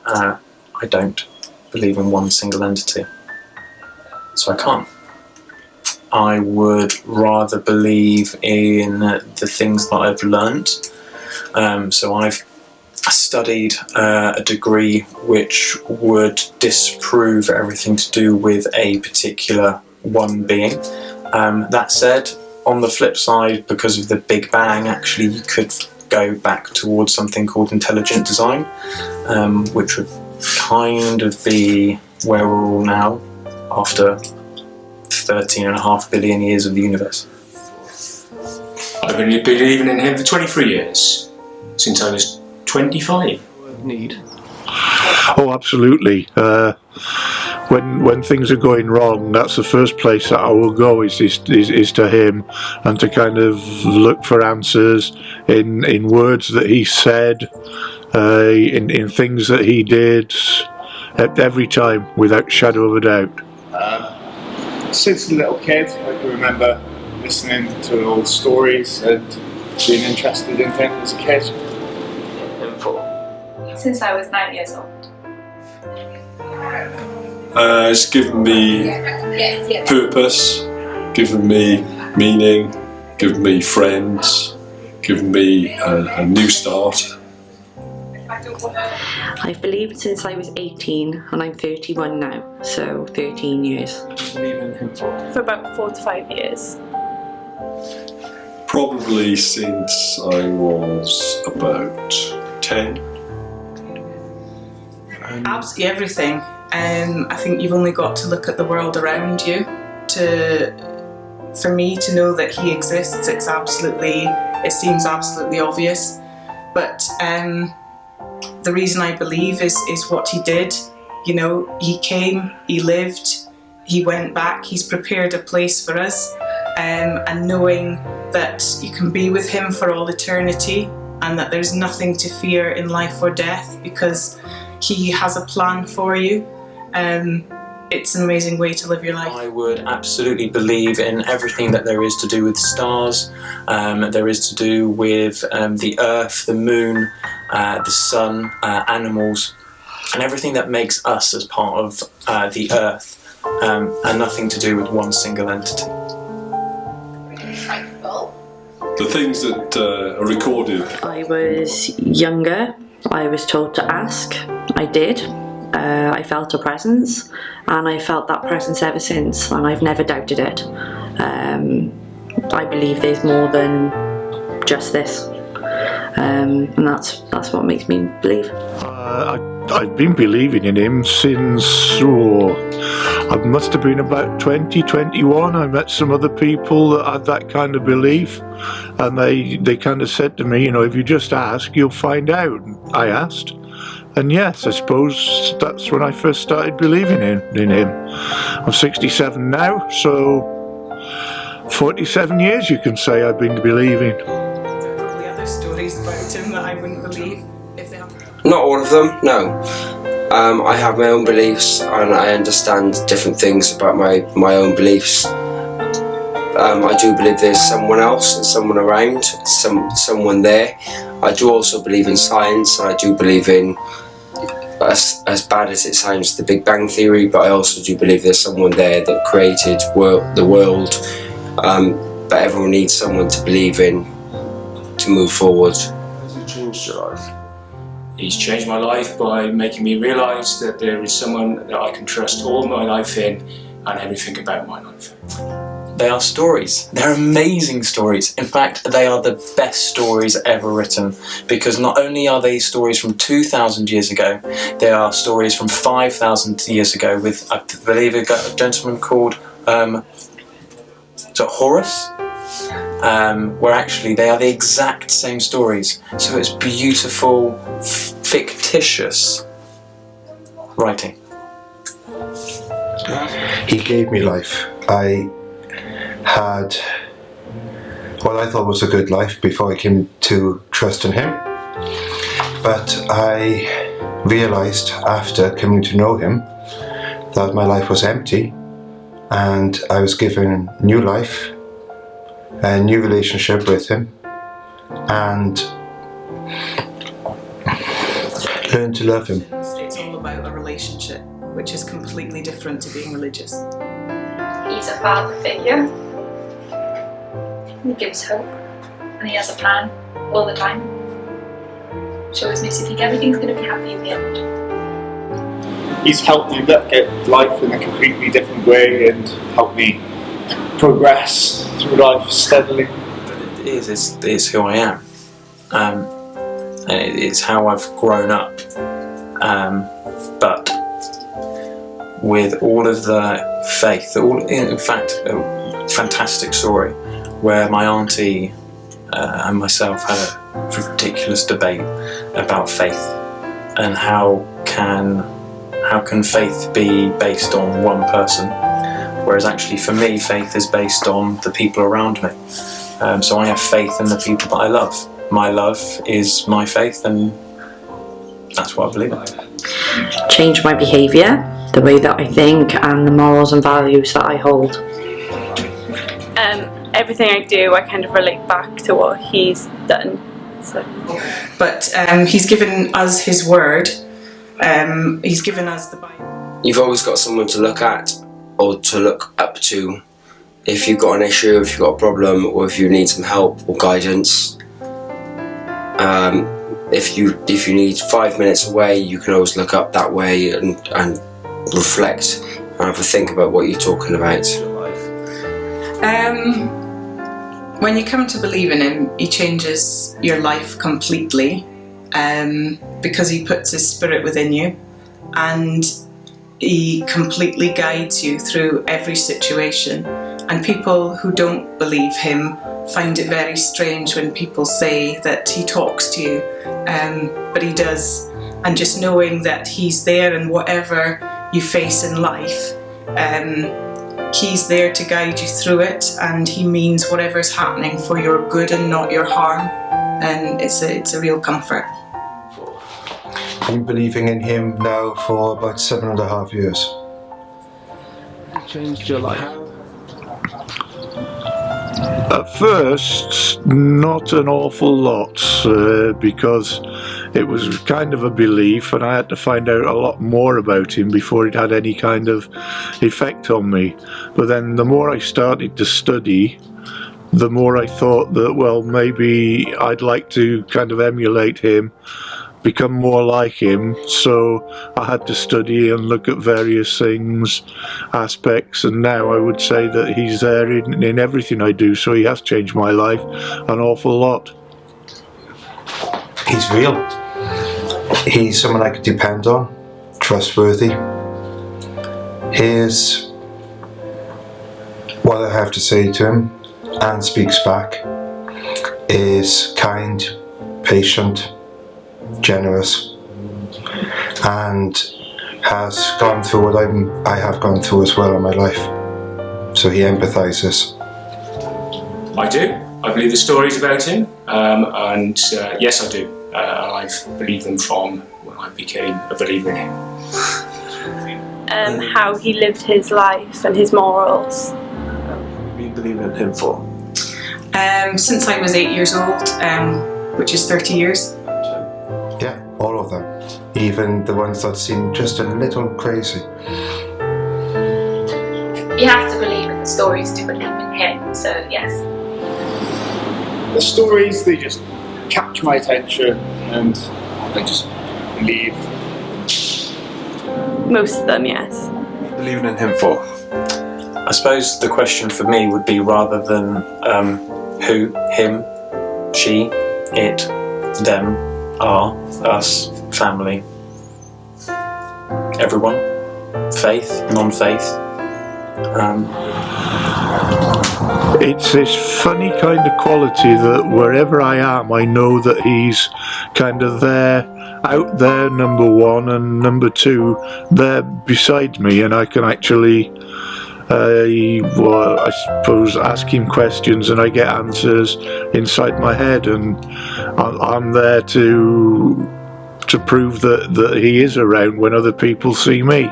I don't believe in one single entity. So I can't. I would rather believe in the things that I've learnt. So I've studied a degree which would disprove everything to do with a particular one being. That said, on the flip side, because of the Big Bang, actually you could go back towards something called intelligent design, which would kind of be where we're all now after 13.5 billion years of the universe. I've been believing in him for 23 years, since I was 25. Need. Oh, absolutely. When things are going wrong, that's the first place that I will go is to him, and to kind of look for answers in words that he said, in things that he did, every time, without shadow of a doubt. Since a little kid, I can remember listening to old stories and being interested in things as a kid. Since I was 9 years old. It's given me purpose, given me meaning, given me friends, given me a new start. I've believed since I was 18 and I'm 31 now, so 13 years. Believe in him For about 4 to 5 years. Probably since I was about 10. Absolutely everything. I think you've only got to look at the world around you for me to know that he exists. It seems absolutely obvious, but the reason I believe is what he did. You know, he came, he lived, he went back, he's prepared a place for us, and knowing that you can be with him for all eternity and that there's nothing to fear in life or death because he has a plan for you. It's an amazing way to live your life. I would absolutely believe in everything that there is to do with stars, there is to do with the earth, the moon, the sun, animals, and everything that makes us as part of the earth, and nothing to do with one single entity. The things that are recorded. I was younger, I was told to ask, I did. I felt a presence, and I felt that presence ever since, and I've never doubted it. I believe there's more than just this, and that's what makes me believe. I've been believing in him since, I must have been about 2021. I met some other people that had that kind of belief, and they kind of said to me, you know, if you just ask, you'll find out. I asked. And yes, I suppose that's when I first started believing in him. I'm 67 now, so 47 years you can say I've been believing. There are probably other stories about him that I wouldn't believe if they happened. Not all of them, no. I have my own beliefs and I understand different things about my own beliefs. I do believe there's someone else and someone around, someone there. I do also believe in science, and I do believe in, as bad as it sounds, the Big Bang Theory, but I also do believe there's someone there that created the world, but everyone needs someone to believe in to move forward. Has it changed your life? He's changed my life by making me realise that there is someone that I can trust all my life in and everything about my life. They are stories. They're amazing stories. In fact, they are the best stories ever written, because not only are they stories from 2,000 years ago, they are stories from 5,000 years ago with, I believe, a gentleman called Horus, where actually they are the exact same stories. So it's beautiful, fictitious writing. He gave me life. I had what I thought was a good life before I came to trust in him, but I realized after coming to know him that my life was empty, and I was given new life, a new relationship with him, and learned to love him. relationship, which is completely different to being religious. He's a father figure. He gives hope, and he has a plan all the time. Shows makes you think everything's going to be happy in the end. He's helped me look at life in a completely different way and helped me progress through life steadily. It's who I am. And it's how I've grown up. But with all of the faith, in fact, a fantastic story where my auntie and myself had a ridiculous debate about faith and how can faith be based on one person, whereas actually for me faith is based on the people around me. So I have faith in the people that I love. My love is my faith, and that's what I believe in. Change my behaviour, the way that I think, and the morals and values that I hold. Everything I do, I kind of relate back to what he's done. So. But he's given us his word. He's given us the Bible. You've always got someone to look at or to look up to. If you've got an issue, if you've got a problem, or if you need some help or guidance. If you need 5 minutes away, you can always look up that way and reflect and have a think about what you're talking about. When you come to believe in him, he changes your life completely, because he puts his spirit within you, and he completely guides you through every situation. And people who don't believe him find it very strange when people say that he talks to you, but he does. And just knowing that he's there in whatever you face in life, he's there to guide you through it, and he means whatever's happening for your good and not your harm, and it's a real comfort. I've been believing in him now for about 7.5 years. It changed your life? At first, not an awful lot, because it was kind of a belief, and I had to find out a lot more about him before it had any kind of effect on me. But then the more I started to study, the more I thought that, well, maybe I'd like to kind of emulate him, become more like him. So I had to study and look at various things, aspects, and now I would say that he's there in everything I do. So he has changed my life an awful lot. He's real. He's someone I could depend on, trustworthy. Here's what I have to say to him, and speaks back, is kind, patient, generous, and has gone through what I have gone through as well in my life. So he empathises. I do. I believe the stories about him, and yes, I do. I've believed them from when I became a believer in him. How he lived his life and his morals. What have you been believing in him for? Since I was 8 years old, which is 30 years. Yeah, all of them. Even the ones that seem just a little crazy. You have to believe in the stories to believe in him, so yes. The stories, they just capture my attention and I just believe. Most of them, yes. Believing in him for? I suppose the question for me would be, rather than who, him, she, it, them, are, us, family, everyone, faith, non-faith. It's this funny kind of quality that wherever I am, I know that he's kind of there, out there, number one, and number two, there beside me, and I can actually, I suppose, ask him questions and I get answers inside my head, and I'm there to prove that he is around when other people see me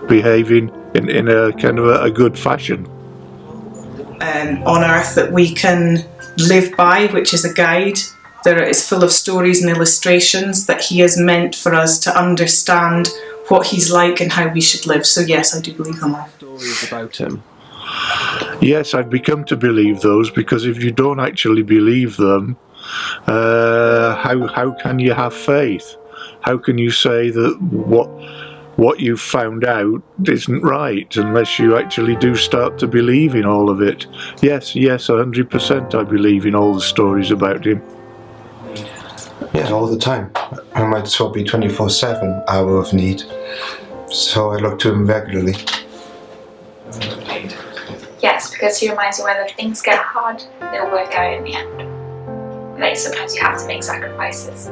behaving in a kind of a good fashion. On earth that we can live by, which is a guide. There is full of stories and illustrations that he has meant for us to understand what he's like and how we should live. So yes, I do believe them all. Stories about him. Yes, I've become to believe those, because if you don't actually believe them, how can you have faith? How can you say that what you've found out isn't right unless you actually do start to believe in all of it? Yes, 100% I believe in all the stories about him. Yeah, all the time. I might as well be 24/7 hour of need. So I look to him regularly. Yes, because he reminds you when things get hard, they'll work out in the end. Like sometimes you have to make sacrifices.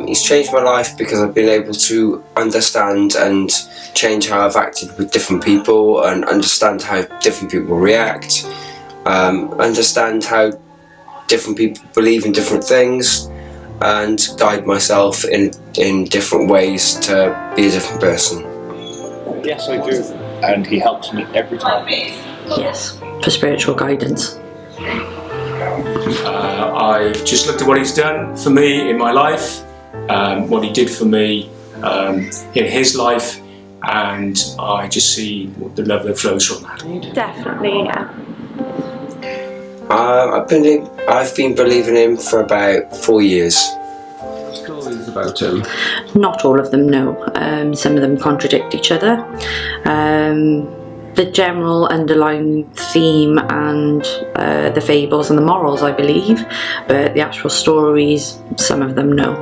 He's changed my life because I've been able to understand and change how I've acted with different people, and understand how different people react, understand how different people believe in different things, and guide myself in different ways to be a different person. Yes, I do. And he helps me every time. Yes, for spiritual guidance. I've just looked at what he's done for me in my life, what he did for me in his life, and I just see the love that flows from that. Definitely, yeah. I've been believing him for about 4 years. Stories about him. Not all of them, no. Some of them contradict each other. The general underlying theme and the fables and the morals, I believe, but the actual stories, some of them, no.